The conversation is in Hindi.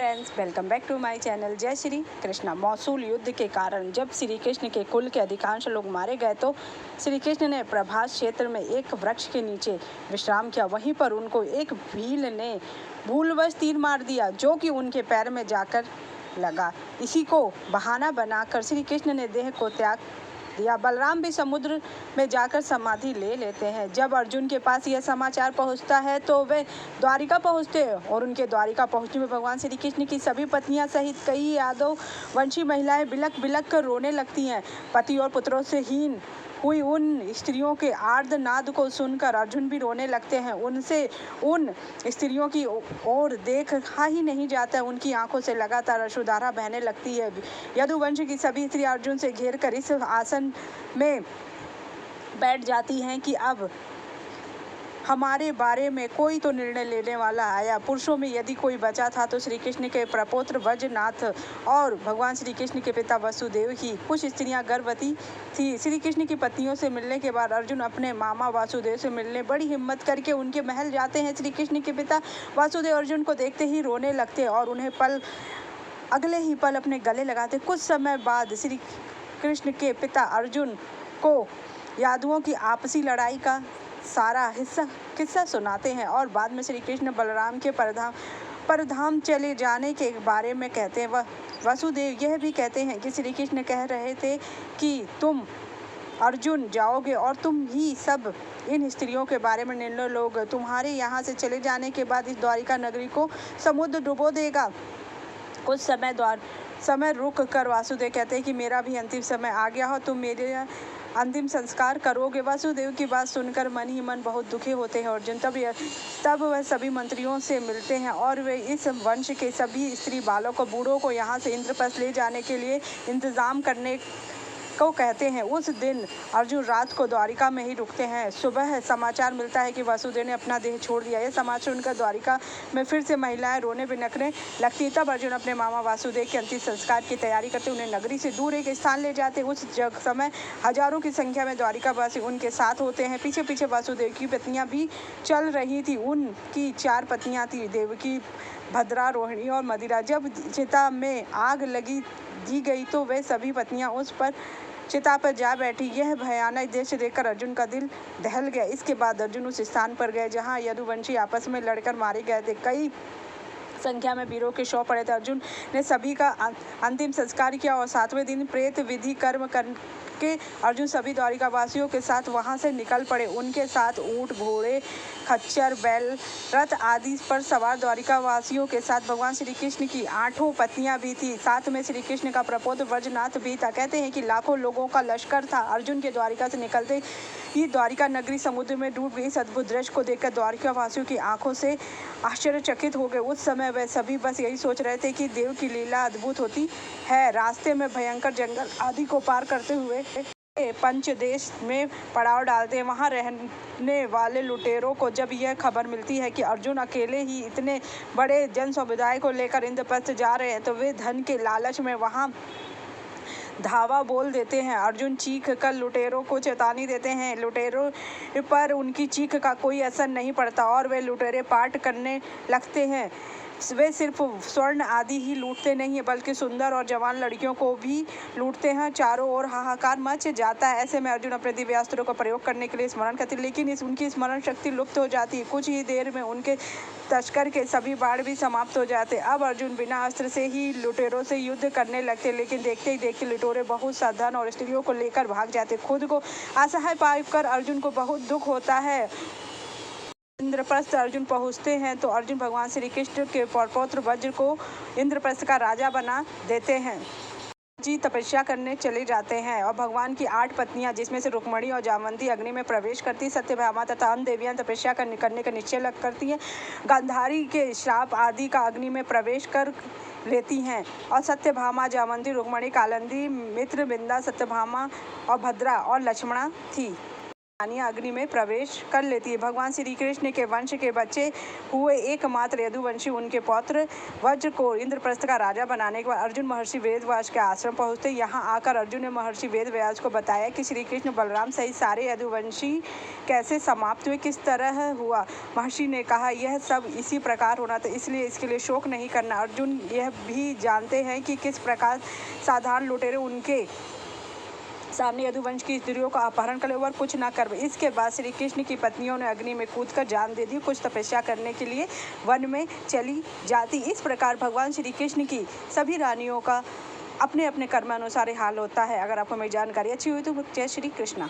Friends, welcome back to my channel. जय श्री कृष्णा। मौसूल युद्ध के कारण जब श्री कृष्ण के कुल के अधिकांश लोग मारे गए तो श्री कृष्ण ने प्रभास क्षेत्र में एक वृक्ष के नीचे विश्राम किया। वहीं पर उनको एक भील ने भूलवश तीर मार दिया जो कि उनके पैर में जाकर लगा। इसी को बहाना बनाकर श्री कृष्ण ने देह को त्याग दिया। बलराम भी समुद्र में जाकर समाधि ले लेते हैं। जब अर्जुन के पास यह समाचार पहुंचता है तो वे द्वारिका पहुंचते हैं और उनके द्वारिका पहुंचने में भगवान श्री कृष्ण की सभी पत्नियां सहित कई यादव वंशी महिलाएं बिलक बिलक कर रोने लगती हैं। पति और पुत्रों से हीन हुई उन स्त्रियों के आर्तनाद को सुनकर अर्जुन भी रोने लगते हैं। उनसे उन स्त्रियों की ओर देखा ही नहीं जाता। उनकी आंखों से लगातार अश्रुधारा बहने लगती है। यदुवंश की सभी स्त्री अर्जुन से घेर कर इस आसन में बैठ जाती हैं कि अब हमारे बारे में कोई तो निर्णय लेने वाला आया। पुरुषों में यदि कोई बचा था तो श्री कृष्ण के प्रपौत्र वज्रनाथ और भगवान श्री कृष्ण के पिता वसुदेव ही। कुछ स्त्रियां गर्भवती थी। श्री कृष्ण की पत्नियों से मिलने के बाद अर्जुन अपने मामा वासुदेव से मिलने बड़ी हिम्मत करके उनके महल जाते हैं। श्री कृष्ण के पिता वासुदेव अर्जुन को देखते ही रोने लगते और उन्हें अगले ही पल अपने गले लगाते। कुछ समय बाद श्री कृष्ण के पिता अर्जुन को यादवों की आपसी लड़ाई का सारा किस्सा सुनाते हैं और बाद में श्री कृष्ण बलराम के परधाम चले जाने के बारे में कहते हैं। वसुदेव यह भी कहते हैं कि श्री कृष्ण कह रहे थे कि तुम अर्जुन जाओगे और तुम ही सब इन स्त्रियों के बारे में निर्णय लोगे। तुम्हारे यहाँ से चले जाने के बाद इस द्वारिका नगरी को समुद्र डुबो देगा। कुछ समय रुक कर वासुदेव कहते हैं कि मेरा भी अंतिम समय आ गया हो, तुम मेरे अंतिम संस्कार करोगे। वासुदेव की बात सुनकर मन ही मन बहुत दुखी होते हैं। अर्जुन तब वह सभी मंत्रियों से मिलते हैं और वे इस वंश के सभी स्त्री बालकों बूढ़ों को यहाँ से इंद्रप्रस्थ ले जाने के लिए इंतजाम करने को कहते हैं। उस दिन अर्जुन रात को द्वारिका में ही रुकते हैं। सुबह समाचार मिलता है कि वासुदेव ने अपना देह छोड़ दिया। यह समाचार सुनकर द्वारिका में फिर से महिलाएं रोने बिलखने लगती। तब अर्जुन अपने मामा वासुदेव के अंतिम संस्कार की तैयारी करते उन्हें नगरी से दूर एक स्थान ले जाते। उस समय हजारों की संख्या में द्वारिकावासी उनके साथ होते हैं। पीछे पीछे वासुदेव की पत्नियां भी चल रही थी। उनकी 4 पत्नियां थी, देवकी, भद्रा, रोहिणी और मदिरा। जब चिता में आग लगी दी गई तो वे सभी पत्नियां उस पर चिता पर जा बैठी। यह भयानक दृश्य देखकर अर्जुन का दिल दहल गया। इसके बाद अर्जुन उस स्थान पर गए जहां यदुवंशी आपस में लड़कर मारे गए थे। कई संख्या में वीरों के शव पड़े थे। अर्जुन ने सभी का अंतिम संस्कार किया और 7वें दिन प्रेत विधि कर्म करके अर्जुन सभी द्वारिकावासियों के साथ वहां से निकल पड़े। उनके साथ ऊंट, घोड़े, खच्चर, बैल, रथ आदि पर सवार द्वारिकावासियों के साथ भगवान श्री कृष्ण की 8 पत्नियां भी थी। साथ में श्री कृष्ण का प्रपौत्र वज्रनाथ भी था। कहते हैं कि लाखों लोगों का लश्कर था। अर्जुन के द्वारिका से निकलते ही द्वारिका नगरी समुद्र में डूब गई। इस अद्भुत दृश्य को देखकर द्वारिकावासियों की आंखों से आश्चर्यचकित हो गए। उस समय वे सभी बस यही सोच रहे थे कि देव की लीला अद्भुत होती है। रास्ते में भयंकर जंगल आदि को पार करते हुए पंचदेश में पड़ाव डालते हैं। वहां रहने वाले लुटेरों को जब यह खबर मिलती है कि अर्जुन अकेले ही इतने बड़े जन समुदाय को लेकर इंद्रप्रस्थ जा रहे हैं तो वे धन के लालच में वहां धावा बोल देते हैं। अर्जुन चीख कर लुटेरों को चेतावनी देते हैं। लुटेरों पर उनकी चीख का कोई असर नहीं पड़ता और वे लुटेरे पाठ करने लगते हैं। वे सिर्फ स्वर्ण आदि ही लूटते नहीं है बल्कि सुंदर और जवान लड़कियों को भी लूटते हैं। चारों ओर हाहाकार मच जाता है। ऐसे में अर्जुन अपने दिव्यास्त्रों का प्रयोग करने के लिए स्मरण करते, लेकिन उनकी स्मरण शक्ति लुप्त हो जाती है। कुछ ही देर में उनके तस्कर के सभी बाण भी समाप्त हो जाते। अब अर्जुन बिना अस्त्र से ही लुटेरों से युद्ध करने लगते, लेकिन देखते ही देखते लुटेरे बहुत सा धन और स्त्रियों को लेकर भाग जाते। खुद को असहाय पाकर अर्जुन को बहुत दुख होता है। इंद्रप्रस्थ अर्जुन पहुंचते हैं तो अर्जुन भगवान श्री कृष्ण के पौत्र वज्र को इंद्रप्रस्थ का राजा बना देते हैं। जी तपस्या करने चले जाते हैं और भगवान की 8 पत्नियां जिसमें से रुक्मणी और जामवंती अग्नि में प्रवेश करती, सत्यभामा तथा अन्य देवियां तपस्या करने का निश्चय करती हैं। गांधारी के श्राप आदि का अग्नि में प्रवेश कर लेती हैं और सत्यभामा, जामवंती, रुक्मणी, कालिंदी, मित्रविंदा, सत्यभामा और भद्रा और लक्ष्मणा थी। रानियां अग्नि में प्रवेश कर लेती है। भगवान श्री कृष्ण के वंश के बच्चे हुए एकमात्र यदुवंशी उनके पौत्र वज्र को इंद्रप्रस्थ का राजा बनाने के बाद अर्जुन महर्षि वेदव्यास के आश्रम पहुंचते। यहाँ आकर अर्जुन ने महर्षि वेदव्यास को बताया कि श्री कृष्ण बलराम सहित सारे यदुवंशी कैसे समाप्त हुए, किस तरह हुआ। महर्षि ने कहा, यह सब इसी प्रकार होना था, इसलिए इसके लिए शोक नहीं करना। अर्जुन यह भी जानते हैं कि किस प्रकार साधारण लुटेरे उनके सामने यदुवंश की स्त्रियों का अपहरण कर और कुछ न कर। इसके बाद श्री कृष्ण की पत्नियों ने अग्नि में कूदकर जान दे दी, कुछ तपस्या करने के लिए वन में चली जाती। इस प्रकार भगवान श्री कृष्ण की सभी रानियों का अपने अपने कर्मानुसार हाल होता है। अगर आपको मेरी जानकारी अच्छी हुई तो जय श्री कृष्ण।